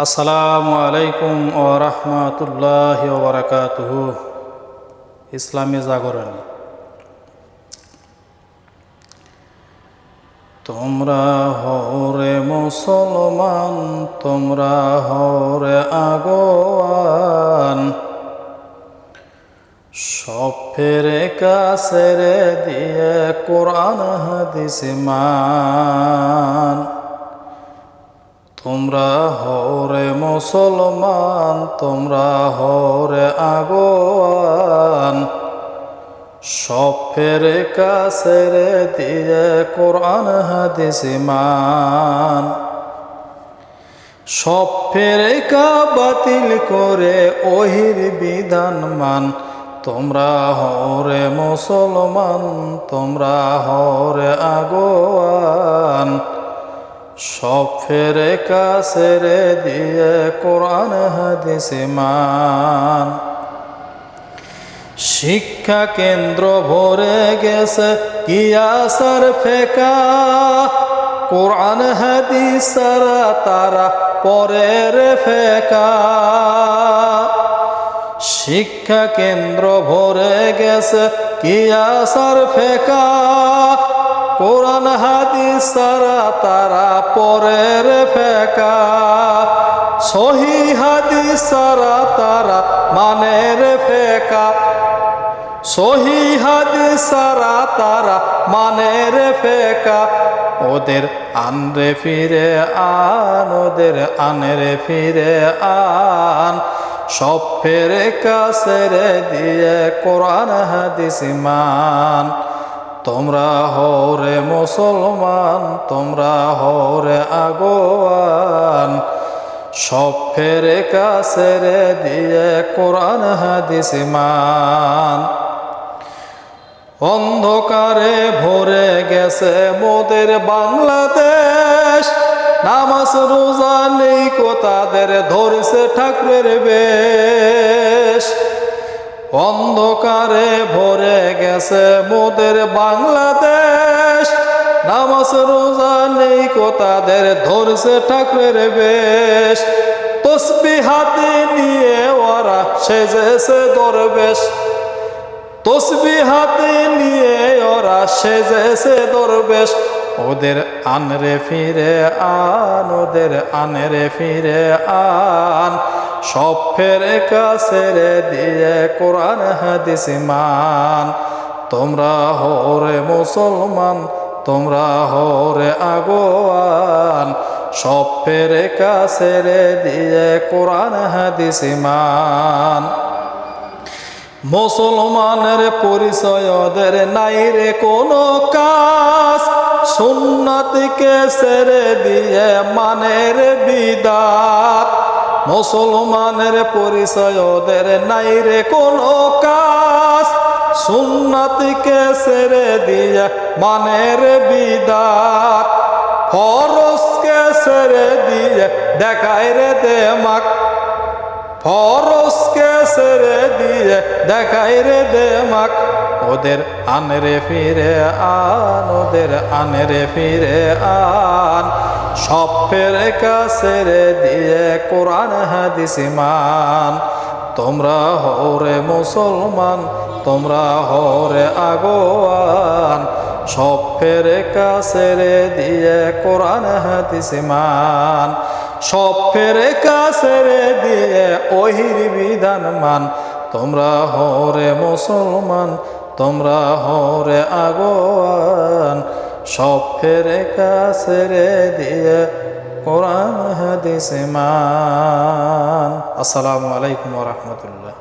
আসসালামু আলাইকুম ওয়া রাহমাতুল্লাহি ওয়া বারাকাতুহু। ইসলামী জাগরণী। তোমরা হরে মুসলমান, তোমরা হরে আগোয়ান, সব ফেরে কাছেরে দিয়ে কোরআন হাদিস মান। তোমরা হরে মুসলমান, তোমরা হরে আগোয়ান, সব ফেরে কাছেরে দিয়ে কোরআন হাদিস মান। সব ফেরেকা বাতিল করে ওহির বিধান মান। তোমরা হরে মুসলমান, তোমরা হরে আগোয়ান, সব ফেরেকা ছেড়ে দিয়ে কোরআন হাদিস মান। শিক্ষা কেন্দ্র ভরে গেছে কিয়াসার ফেকা, কোরআন হাদিস ছাড়া তারা পরের ফেকা। শিক্ষা কেন্দ্র ভরে গেছে কিয়াসার ফেকা, কোরআন হাদিস ছাড়া তারা পরের ফেকা। সহি হাদিস ছাড়া তারা মানের ফেকা, সহি হাদিস ছাড়া তারা মানের ফেকা। ওদের আনরে ফিরে আন, ওদের আনরে ফিরে আন, সব ফেরেকা ছেড়ে দিয়ে কোরআন হাদিস মান। তোমরা হরে মুসলমান, তোমরা হরে আগোয়ান, সব ফেরেকা ছেড়ে দিয়ে কোরআন হাদিস মান। অন্ধকারে ভরে গেছে মোদের বাংলাদেশ, নামাজ রোজা নেই কো তাদের, ধরছে ঠাকুরের বেশ। অন্ধকারে ভরে গেছে মোদের বাংলাদেশ, নামাজ রোজা নেই কো তাদের, ধরছে ঠাকুরের বেশ। তসবিহ হাতে নিয়ে ওরা সেজেছে দরবেশ, তসবিহ হাতে নিয়ে ওরা সেজেছে দরবেশ। ওদের আনরে ফিরে আন, ওদের আনরে ফিরে আন, সব ফেরেকা ছেড়ে দিয়ে কোরআন হাদিস মান। তোমরা হরে মুসলমান, তোমরা হরে আগোয়ান, সব ফেরেকা ছেড়ে দিয়ে কোরআন হাদিস মান। মুসলমানের পরিচয় ওদের নাই রে কোনো কাজ, সুন্নাতকে ছেড়ে দিয়ে মানের বিদাত। মুসলমানের পরিচয় ওদের নাই রে কোনো কাজ, সুন্নাতকে ছেড়ে দিয়ে মানের বিদাত। ফরজকে ছেড়ে দিয়ে দেখায় রে দেমাক, ফরজকে ছেড়ে দিয়ে দেখায় রে দেমাক। ওদের আনরে ফিরে আন, ওদের আনরে ফিরে আন, সব ফেরেকা ছেড়ে দিয়ে কোরআন হাদিস মান। তোমরা হরে মুসলমান, তোমরা হরে আগোয়ান, সব ফেরেকা ছেড়ে দিয়ে কোরআন হাদিস মান। সব ফেরেকা ছেড়ে দিয়ে ওহির বিধান মান। তোমরা হরে মুসলমান, তোমরা হরে আগোয়ান, সব ফেরেকা ছেড়ে দিয়ে কোরআন হাদিস মান। আসসালামু আলাইকুম ওয়া রাহমাতুল্লাহ।